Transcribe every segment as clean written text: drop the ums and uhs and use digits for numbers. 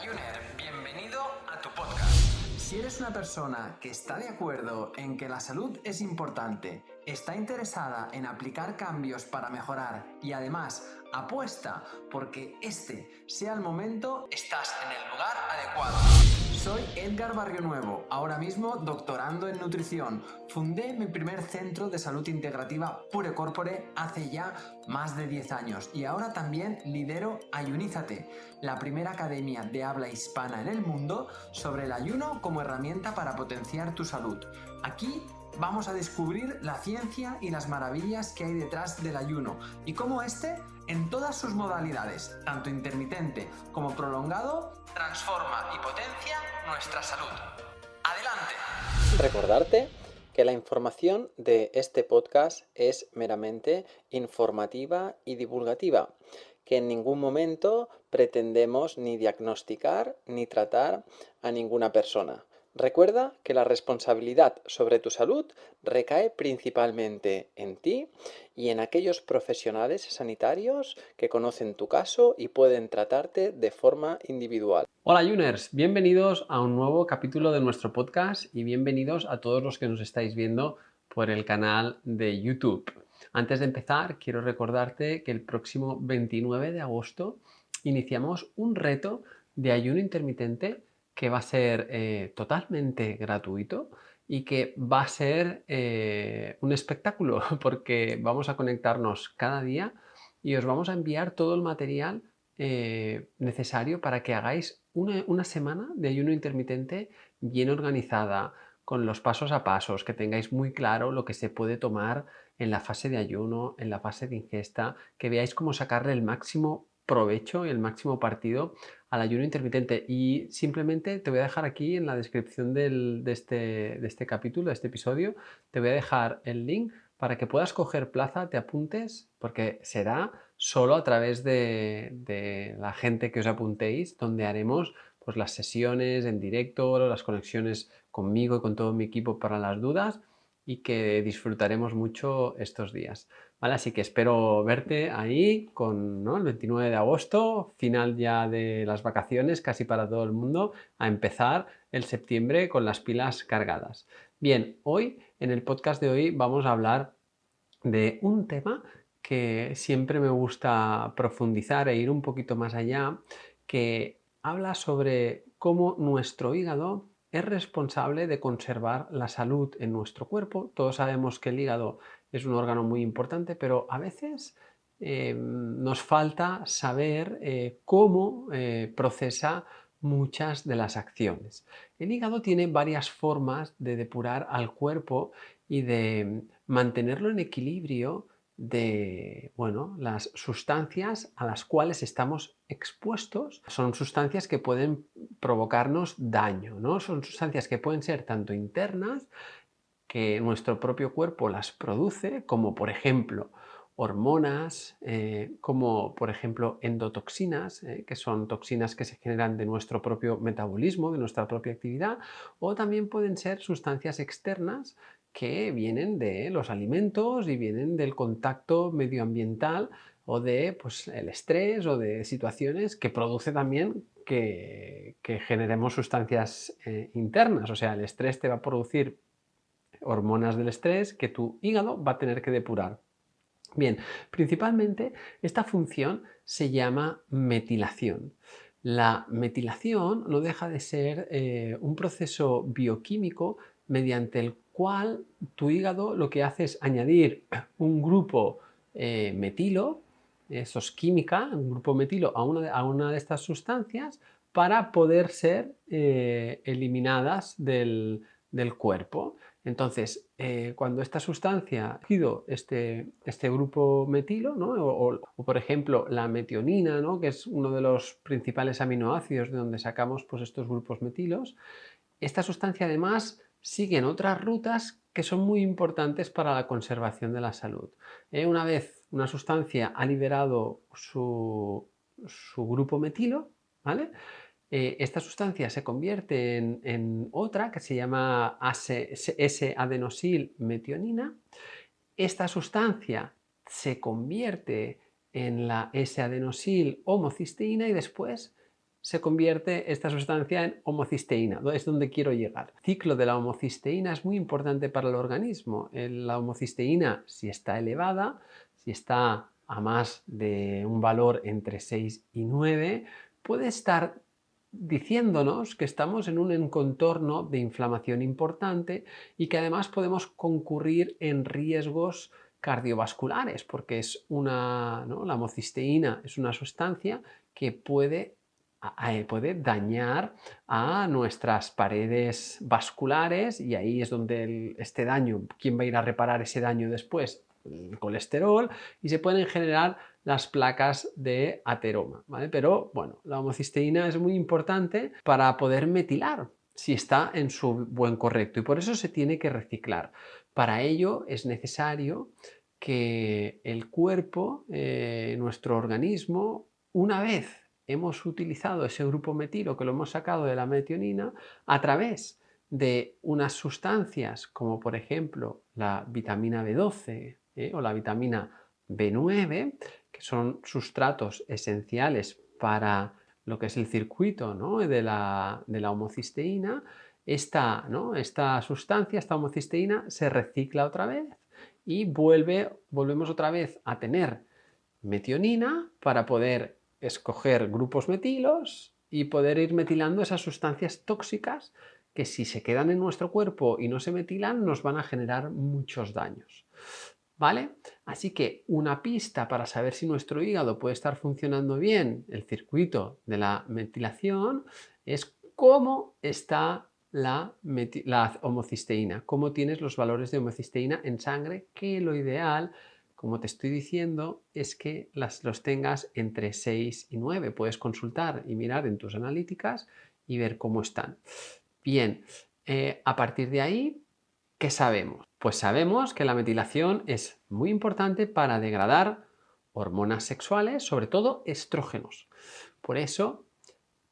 Juner, bienvenido a tu podcast. Si eres una persona que está de acuerdo en que la salud es importante, está interesada en aplicar cambios para mejorar y además apuesta porque este sea el momento, estás en el lugar adecuado. Soy Edgar Barrionuevo, ahora mismo doctorando en nutrición. Fundé mi primer centro de salud integrativa Pure Corpore hace ya más de 10 años y ahora también lidero Ayunízate, la primera academia de habla hispana en el mundo sobre el ayuno como herramienta para potenciar tu salud. Aquí vamos a descubrir la ciencia y las maravillas que hay detrás del ayuno y cómo este, en todas sus modalidades, tanto intermitente como prolongado, transforma y potencia nuestra salud. ¡Adelante! Recordarte que la información de este podcast es meramente informativa y divulgativa, que en ningún momento pretendemos ni diagnosticar ni tratar a ninguna persona. Recuerda que la responsabilidad sobre tu salud recae principalmente en ti y en aquellos profesionales sanitarios que conocen tu caso y pueden tratarte de forma individual. Hola Juners, bienvenidos a un nuevo capítulo de nuestro podcast y bienvenidos a todos los que nos estáis viendo por el canal de YouTube. Antes de empezar, quiero recordarte que el próximo 29 de agosto iniciamos un reto de ayuno intermitente que va a ser totalmente gratuito y que va a ser un espectáculo porque vamos a conectarnos cada día y os vamos a enviar todo el material necesario para que hagáis una semana de ayuno intermitente bien organizada, con los pasos a pasos, que tengáis muy claro lo que se puede tomar en la fase de ayuno, en la fase de ingesta, que veáis cómo sacarle el máximo provecho y el máximo partido al ayuno intermitente. Y simplemente te voy a dejar aquí en la descripción de este capítulo, de este episodio, te voy a dejar el link para que puedas coger plaza, te apuntes, porque será solo a través de la gente que os apuntéis, donde haremos pues, las sesiones en directo, las conexiones conmigo y con todo mi equipo para las dudas y que disfrutaremos mucho estos días. ¿Vale? Así que espero verte ahí con, ¿no?, el 29 de agosto, final ya de las vacaciones, casi para todo el mundo, a empezar el septiembre con las pilas cargadas. Bien, hoy, en el podcast de hoy, vamos a hablar de un tema que siempre me gusta profundizar e ir un poquito más allá, que habla sobre cómo nuestro hígado es responsable de conservar la salud en nuestro cuerpo. Todos sabemos que el hígado es un órgano muy importante, pero a veces nos falta saber cómo procesa muchas de las acciones. El hígado tiene varias formas de depurar al cuerpo y de mantenerlo en equilibrio de, bueno, las sustancias a las cuales estamos expuestos. Son sustancias que pueden provocarnos daño, ¿no? Son sustancias que pueden ser tanto internas, que nuestro propio cuerpo las produce, como por ejemplo hormonas, como por ejemplo endotoxinas, que son toxinas que se generan de nuestro propio metabolismo, de nuestra propia actividad, o también pueden ser sustancias externas que vienen de los alimentos y vienen del contacto medioambiental o de pues, el estrés o de situaciones que produce también que generemos sustancias internas. O sea, el estrés te va a producir hormonas del estrés que tu hígado va a tener que depurar. Bien, principalmente esta función se llama metilación. La metilación no deja de ser un proceso bioquímico mediante el cual tu hígado lo que hace es añadir un grupo metilo, eso es química, un grupo metilo a una de estas sustancias para poder ser eliminadas del cuerpo. Entonces, cuando esta sustancia ha cogido este grupo metilo, ¿no?, o por ejemplo la metionina, ¿no?, que es uno de los principales aminoácidos de donde sacamos pues, estos grupos metilos, esta sustancia además sigue en otras rutas que son muy importantes para la conservación de la salud. Una vez una sustancia ha liberado su grupo metilo, ¿vale?, esta sustancia se convierte en otra que se llama S-adenosil-metionina. Esta sustancia se convierte en la S-adenosil-homocisteína y después se convierte esta sustancia en homocisteína. Es donde quiero llegar. El ciclo de la homocisteína es muy importante para el organismo. La homocisteína, si está elevada, si está a más de un valor entre 6 y 9, puede estar diciéndonos que estamos en un contorno de inflamación importante y que además podemos concurrir en riesgos cardiovasculares, porque la homocisteína es una sustancia que puede dañar a nuestras paredes vasculares, y ahí es donde este daño, ¿quién va a ir a reparar ese daño después? El colesterol, y se pueden generar las placas de ateroma, ¿vale? Pero bueno, la homocisteína es muy importante para poder metilar si está en su buen correcto, y por eso se tiene que reciclar. Para ello es necesario que el cuerpo, nuestro organismo, una vez hemos utilizado ese grupo metilo que lo hemos sacado de la metionina, a través de unas sustancias como por ejemplo la vitamina B12 o la vitamina B9, que son sustratos esenciales para lo que es el circuito, ¿no?, de la homocisteína, esta sustancia, esta homocisteína, se recicla otra vez y volvemos otra vez a tener metionina para poder escoger grupos metilos y poder ir metilando esas sustancias tóxicas que, si se quedan en nuestro cuerpo y no se metilan, nos van a generar muchos daños. ¿Vale? Así que una pista para saber si nuestro hígado puede estar funcionando bien, el circuito de la metilación, es cómo está la homocisteína, cómo tienes los valores de homocisteína en sangre, que lo ideal, como te estoy diciendo, es que los tengas entre 6 y 9. Puedes consultar y mirar en tus analíticas y ver cómo están. Bien, a partir de ahí, ¿qué sabemos? Pues sabemos que la metilación es muy importante para degradar hormonas sexuales, sobre todo estrógenos. Por eso,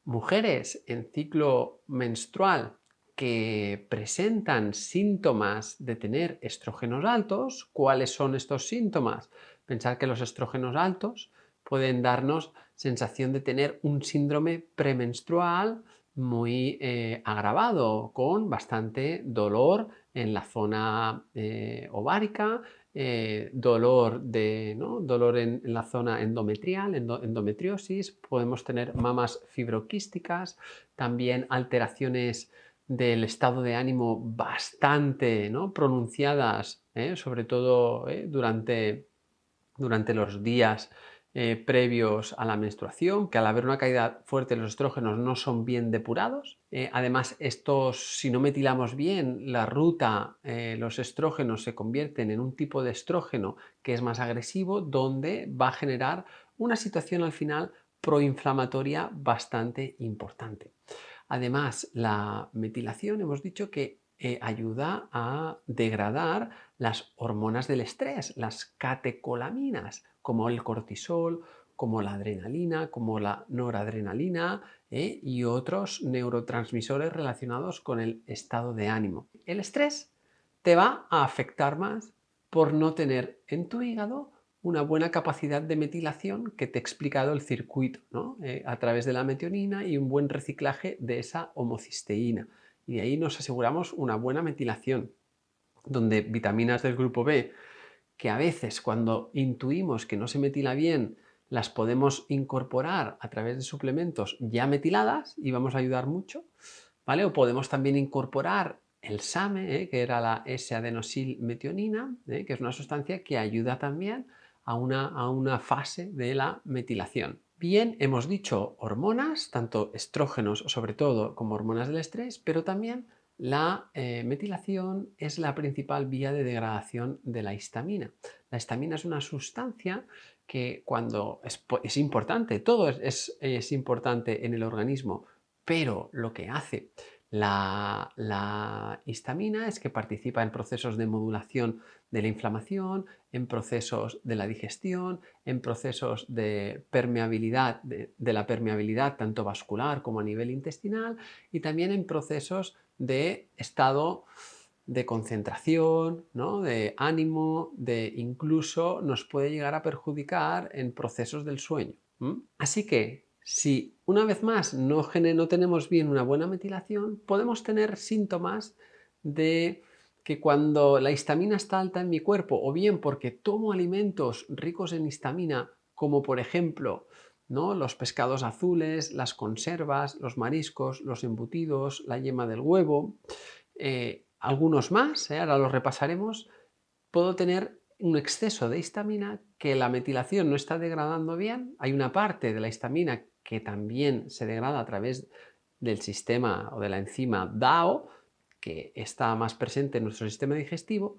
mujeres en ciclo menstrual que presentan síntomas de tener estrógenos altos, ¿cuáles son estos síntomas? Pensar que los estrógenos altos pueden darnos sensación de tener un síndrome premenstrual muy agravado, con bastante dolor en la zona ovárica, dolor en la zona endometrial, endometriosis, podemos tener mamas fibroquísticas, también alteraciones del estado de ánimo bastante, ¿no?, pronunciadas, sobre todo durante los días previos a la menstruación, que al haber una caída fuerte de los estrógenos no son bien depurados. Además, si no metilamos bien la ruta, los estrógenos se convierten en un tipo de estrógeno que es más agresivo, donde va a generar una situación al final proinflamatoria bastante importante. Además, la metilación, hemos dicho que ayuda a degradar las hormonas del estrés, las catecolaminas, como el cortisol, como la adrenalina, como la noradrenalina y otros neurotransmisores relacionados con el estado de ánimo. El estrés te va a afectar más por no tener en tu hígado una buena capacidad de metilación, que te he explicado el circuito, ¿no?, a través de la metionina y un buen reciclaje de esa homocisteína. Y de ahí nos aseguramos una buena metilación, donde vitaminas del grupo B, que a veces cuando intuimos que no se metila bien, las podemos incorporar a través de suplementos ya metiladas y vamos a ayudar mucho, ¿vale? O podemos también incorporar el SAMe, que era la S-adenosilmetionina, que es una sustancia que ayuda también a una fase de la metilación. Bien, hemos dicho hormonas, tanto estrógenos sobre todo como hormonas del estrés, pero también la metilación es la principal vía de degradación de la histamina. La histamina es una sustancia que cuando es importante, todo es importante en el organismo, pero lo que hace la histamina es que participa en procesos de modulación de la inflamación, en procesos de la digestión, en procesos de permeabilidad, de la permeabilidad tanto vascular como a nivel intestinal, y también en procesos de estado de concentración, ¿no?, de ánimo, incluso nos puede llegar a perjudicar en procesos del sueño. Así que Si una vez más no tenemos bien una buena metilación, podemos tener síntomas de que cuando la histamina está alta en mi cuerpo, o bien porque tomo alimentos ricos en histamina, como por ejemplo, ¿no?, los pescados azules, las conservas, los mariscos, los embutidos, la yema del huevo, algunos más, ahora los repasaremos, puedo tener un exceso de histamina, que la metilación no está degradando bien. Hay una parte de la histamina que también se degrada a través del sistema o de la enzima DAO, que está más presente en nuestro sistema digestivo,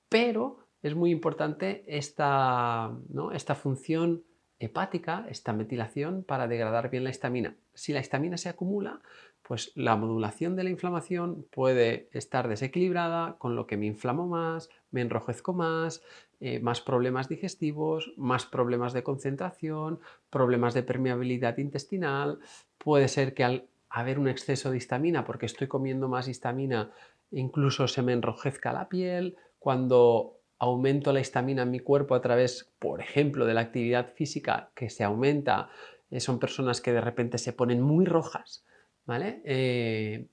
pero es muy importante esta función hepática, esta metilación, para degradar bien la histamina. Si la histamina se acumula, pues la modulación de la inflamación puede estar desequilibrada, con lo que me inflamo más, me enrojezco más problemas digestivos, más problemas de concentración, problemas de permeabilidad intestinal. Puede ser que al haber un exceso de histamina, porque estoy comiendo más histamina, incluso se me enrojezca la piel. Cuando aumento la histamina en mi cuerpo a través, por ejemplo, de la actividad física, que se aumenta, son personas que de repente se ponen muy rojas, ¿vale?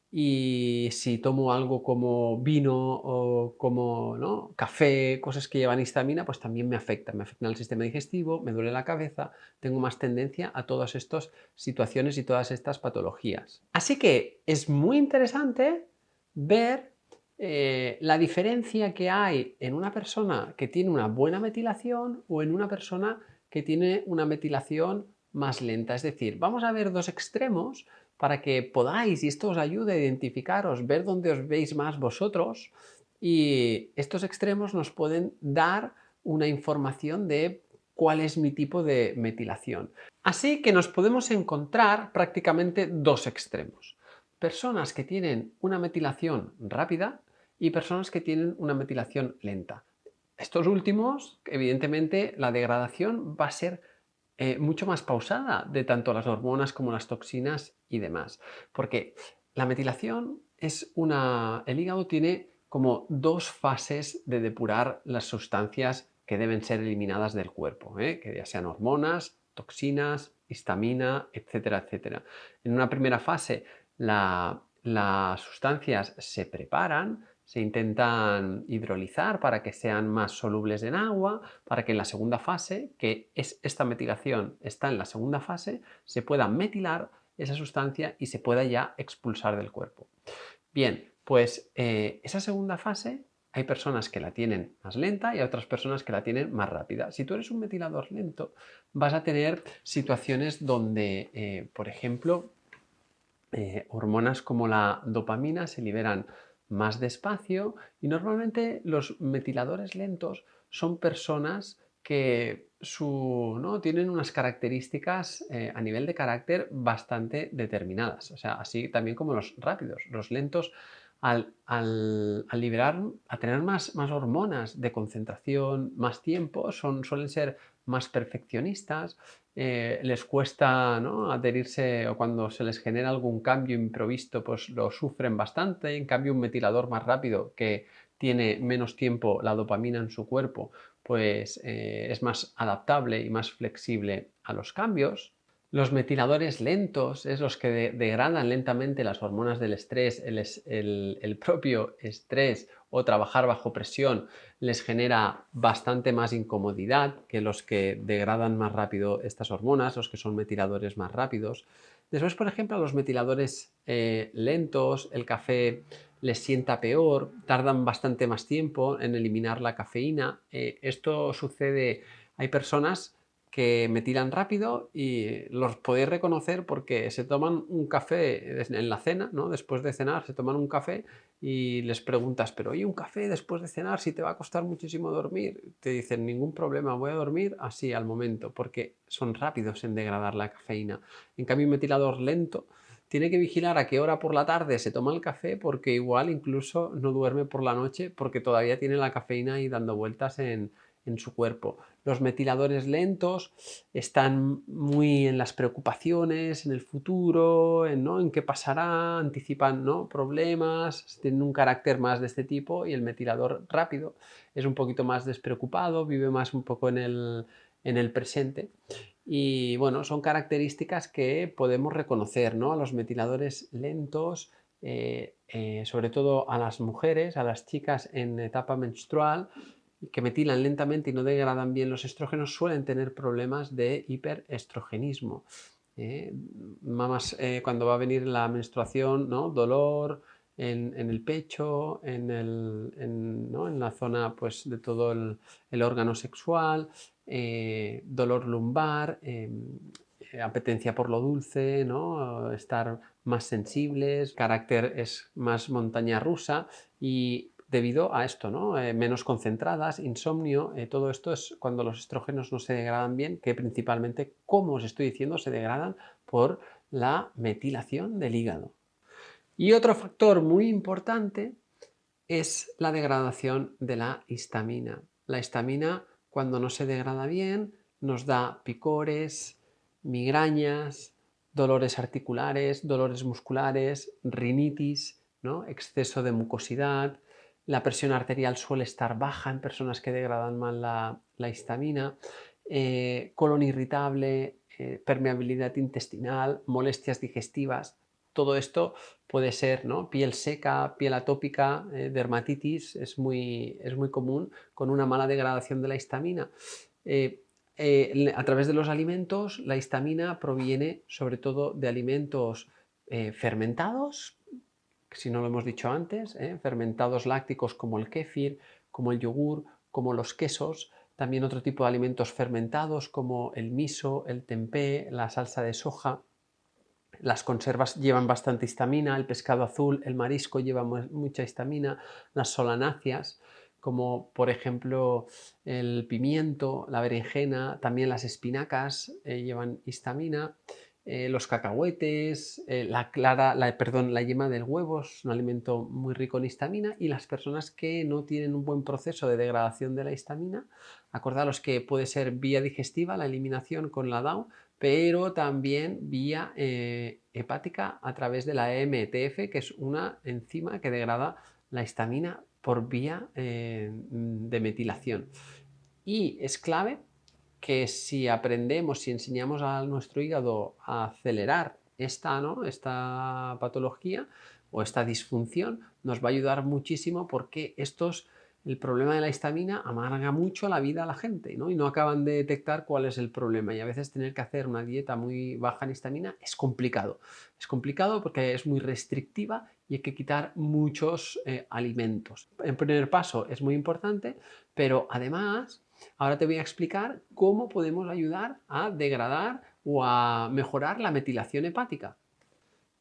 Y si tomo algo como vino o como, ¿no?, café, cosas que llevan histamina, pues también me afectan el sistema digestivo, me duele la cabeza, tengo más tendencia a todas estas situaciones y todas estas patologías. Así que es muy interesante ver la diferencia que hay en una persona que tiene una buena metilación o en una persona que tiene una metilación más lenta. Es decir, vamos a ver dos extremos para que podáis, y esto os ayude a identificaros, ver dónde os veis más vosotros, y estos extremos nos pueden dar una información de cuál es mi tipo de metilación. Así que nos podemos encontrar prácticamente dos extremos: personas que tienen una metilación rápida y personas que tienen una metilación lenta. Estos últimos, evidentemente, la degradación va a ser mucho más pausada de tanto las hormonas como las toxinas y demás. Porque la metilación el hígado tiene como dos fases de depurar las sustancias que deben ser eliminadas del cuerpo, que ya sean hormonas, toxinas, histamina, etcétera, etcétera. En una primera fase, las sustancias se preparan, se intentan hidrolizar para que sean más solubles en agua, para que en la segunda fase, que es esta metilación, está en la segunda fase, se pueda metilar esa sustancia y se pueda ya expulsar del cuerpo. Bien, pues esa segunda fase hay personas que la tienen más lenta y hay otras personas que la tienen más rápida. Si tú eres un metilador lento, vas a tener situaciones donde, por ejemplo, hormonas como la dopamina se liberan más despacio, y normalmente los metiladores lentos son personas que ¿no?, tienen unas características a nivel de carácter bastante determinadas. O sea, así también como los rápidos. Los lentos, al liberar, a tener más hormonas de concentración, más tiempo, suelen ser más perfeccionistas. Les cuesta, ¿no?, adherirse, o cuando se les genera algún cambio imprevisto, pues lo sufren bastante. En cambio, un metilador más rápido, que tiene menos tiempo la dopamina en su cuerpo, pues es más adaptable y más flexible a los cambios. Los metiladores lentos es los que degradan lentamente las hormonas del estrés. El propio estrés o trabajar bajo presión les genera bastante más incomodidad que los que degradan más rápido estas hormonas, los que son metiladores más rápidos. Después, por ejemplo, a los metiladores lentos, el café les sienta peor, tardan bastante más tiempo en eliminar la cafeína. Esto sucede, hay personas que metilan rápido y los podéis reconocer porque se toman un café en la cena, ¿no? Después de cenar se toman un café y les preguntas, pero oye, un café después de cenar, si te va a costar muchísimo dormir. Te dicen, ningún problema, voy a dormir así al momento, porque son rápidos en degradar la cafeína. En cambio, un metilador lento tiene que vigilar a qué hora por la tarde se toma el café, porque igual incluso no duerme por la noche porque todavía tiene la cafeína ahí dando vueltas en su cuerpo. Los metiladores lentos están muy en las preocupaciones, en el futuro, en qué pasará, anticipan, ¿no?, problemas, tienen un carácter más de este tipo. Y el metilador rápido es un poquito más despreocupado, vive más un poco en el presente. Y bueno, son características que podemos reconocer, ¿no? A los metiladores lentos, sobre todo a las mujeres, a las chicas en etapa menstrual, que metilan lentamente y no degradan bien los estrógenos, suelen tener problemas de hiperestrogenismo. Mamás, cuando va a venir la menstruación, ¿no? Dolor en el pecho, ¿no? En la zona pues, de todo el órgano sexual, dolor lumbar, apetencia por lo dulce, ¿no? Estar más sensibles, carácter es más montaña rusa y debido a esto, ¿no? Menos concentradas, insomnio, todo esto es cuando los estrógenos no se degradan bien, que principalmente, como os estoy diciendo, se degradan por la metilación del hígado. Y otro factor muy importante es la degradación de la histamina. La histamina, cuando no se degrada bien, nos da picores, migrañas, dolores articulares, dolores musculares, rinitis, ¿no? Exceso de mucosidad. La presión arterial suele estar baja en personas que degradan mal la histamina, colon irritable, permeabilidad intestinal, molestias digestivas. Todo esto puede ser, ¿no? Piel seca, piel atópica, dermatitis, es muy común con una mala degradación de la histamina. A través de los alimentos, la histamina proviene sobre todo de alimentos fermentados, si no lo hemos dicho antes, fermentados lácticos como el kéfir, como el yogur, como los quesos, también otro tipo de alimentos fermentados como el miso, el tempeh, la salsa de soja. Las conservas llevan bastante histamina, el pescado azul, el marisco lleva mucha histamina, las solanáceas, como por ejemplo el pimiento, la berenjena, también las espinacas llevan histamina, los cacahuetes, la yema del huevo es un alimento muy rico en histamina y las personas que no tienen un buen proceso de degradación de la histamina, acordaros que puede ser vía digestiva, la eliminación con la DAO, pero también vía hepática a través de la EMTF, que es una enzima que degrada la histamina por vía de metilación. Y es clave que si aprendemos, si enseñamos a nuestro hígado a acelerar esta patología o esta disfunción, nos va a ayudar muchísimo porque el problema de la histamina amarga mucho la vida a la gente, ¿no? Y no acaban de detectar cuál es el problema. Y a veces tener que hacer una dieta muy baja en histamina es complicado. Es complicado porque es muy restrictiva y hay que quitar muchos alimentos. En primer paso es muy importante, pero además ahora te voy a explicar cómo podemos ayudar a degradar o a mejorar la metilación hepática.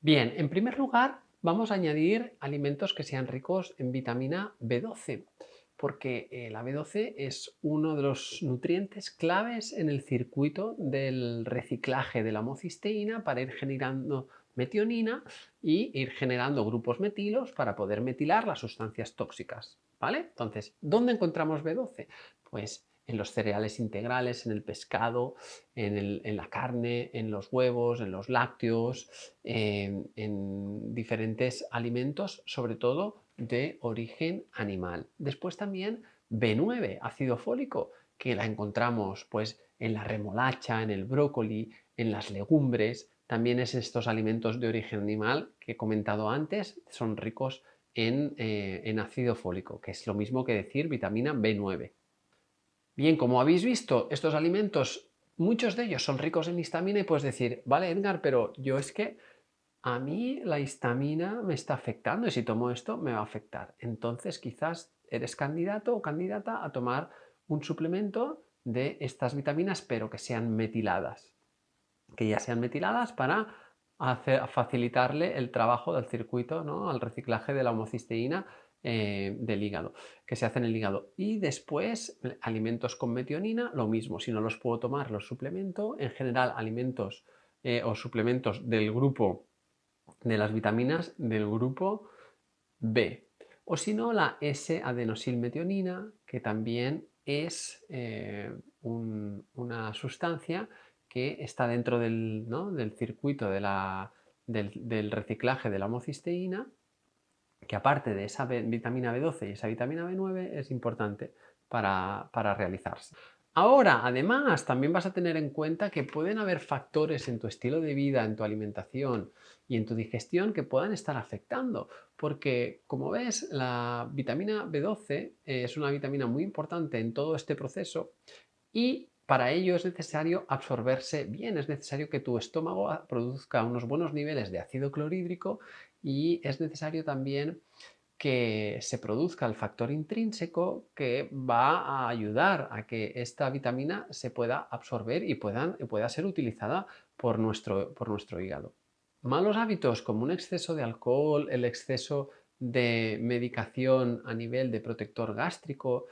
Bien, en primer lugar, vamos a añadir alimentos que sean ricos en vitamina B12, porque la B12 es uno de los nutrientes claves en el circuito del reciclaje de la homocisteína para ir generando metionina y ir generando grupos metilos para poder metilar las sustancias tóxicas, ¿vale? Entonces, ¿dónde encontramos B12? Pues en los cereales integrales, en el pescado, en la carne, en los huevos, en los lácteos, en diferentes alimentos, sobre todo de origen animal. Después también B9, ácido fólico, que la encontramos pues en la remolacha, en el brócoli, en las legumbres. También es estos alimentos de origen animal que he comentado antes, son ricos en ácido fólico, que es lo mismo que decir vitamina B9. Bien, como habéis visto, estos alimentos, muchos de ellos son ricos en histamina y puedes decir, vale, Edgar, pero yo es que a mí la histamina me está afectando y si tomo esto me va a afectar. Entonces quizás eres candidato o candidata a tomar un suplemento de estas vitaminas, pero que sean metiladas. Que ya sean metiladas para facilitarle el trabajo del circuito, ¿no? Al reciclaje de la homocisteína del hígado, que se hace en el hígado. Y después, alimentos con metionina, lo mismo. Si no los puedo tomar, los suplemento. En general, alimentos o suplementos del grupo de las vitaminas del grupo B. O si no, la S-adenosilmetionina, que también es una sustancia que está dentro del circuito del reciclaje de la homocisteína, que aparte de esa vitamina B12 y esa vitamina B9 es importante para realizarse. Ahora, además, también vas a tener en cuenta que pueden haber factores en tu estilo de vida, en tu alimentación y en tu digestión que puedan estar afectando, porque como ves, la vitamina B12 es una vitamina muy importante en todo este proceso y para ello es necesario absorberse bien, es necesario que tu estómago produzca unos buenos niveles de ácido clorhídrico y es necesario también que se produzca el factor intrínseco que va a ayudar a que esta vitamina se pueda absorber y pueda ser utilizada por nuestro hígado. Malos hábitos como un exceso de alcohol, el exceso de medicación a nivel de protector gástrico,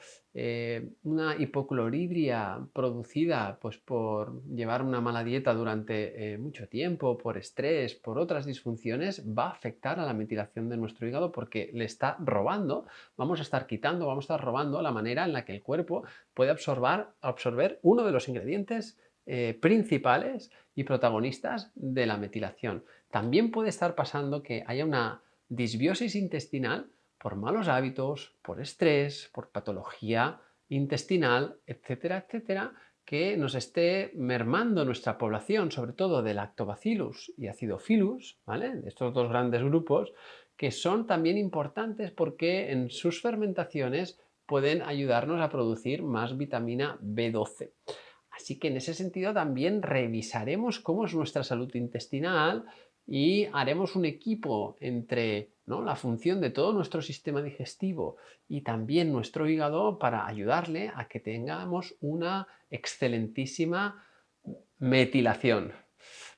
una hipocloridria producida pues, por llevar una mala dieta durante mucho tiempo, por estrés, por otras disfunciones, va a afectar a la metilación de nuestro hígado porque le está robando, vamos a estar robando la manera en la que el cuerpo puede absorber uno de los ingredientes principales y protagonistas de la metilación. También puede estar pasando que haya una disbiosis intestinal por malos hábitos, por estrés, por patología intestinal, etcétera, etcétera, que nos esté mermando nuestra población, sobre todo de Lactobacillus y Acidophilus, ¿vale? De estos dos grandes grupos, que son también importantes porque en sus fermentaciones pueden ayudarnos a producir más vitamina B12. Así que en ese sentido también revisaremos cómo es nuestra salud intestinal y haremos un equipo entre la función de todo nuestro sistema digestivo y también nuestro hígado para ayudarle a que tengamos una excelentísima metilación.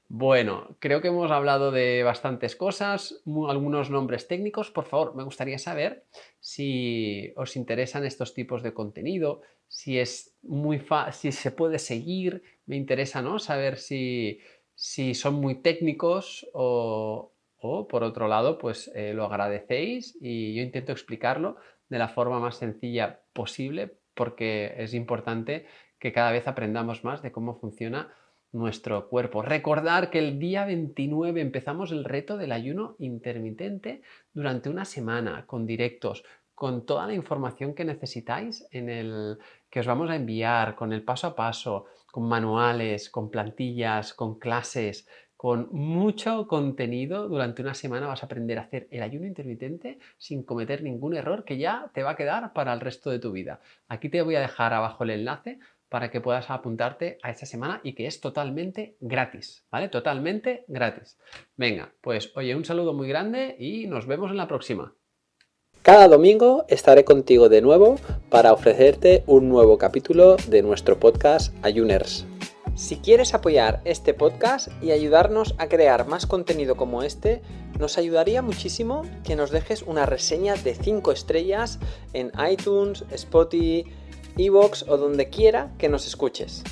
Bueno, creo que hemos hablado de bastantes cosas, algunos nombres técnicos. Por favor, me gustaría saber si os interesan estos tipos de contenido, si se puede seguir. Me interesa, ¿no?, saber si son muy técnicos o por otro lado, pues lo agradecéis y yo intento explicarlo de la forma más sencilla posible porque es importante que cada vez aprendamos más de cómo funciona nuestro cuerpo. Recordar que el día 29 empezamos el reto del ayuno intermitente durante una semana con directos, con toda la información que necesitáis que os vamos a enviar, con el paso a paso, con manuales, con plantillas, con clases, con mucho contenido. Durante una semana vas a aprender a hacer el ayuno intermitente sin cometer ningún error que ya te va a quedar para el resto de tu vida. Aquí te voy a dejar abajo el enlace para que puedas apuntarte a esta semana y que es totalmente gratis, ¿vale? Totalmente gratis. Venga, pues oye, un saludo muy grande y nos vemos en la próxima. Cada domingo estaré contigo de nuevo para ofrecerte un nuevo capítulo de nuestro podcast Ayuners. Si quieres apoyar este podcast y ayudarnos a crear más contenido como este, nos ayudaría muchísimo que nos dejes una reseña de 5 estrellas en iTunes, Spotify, iVoox o donde quiera que nos escuches.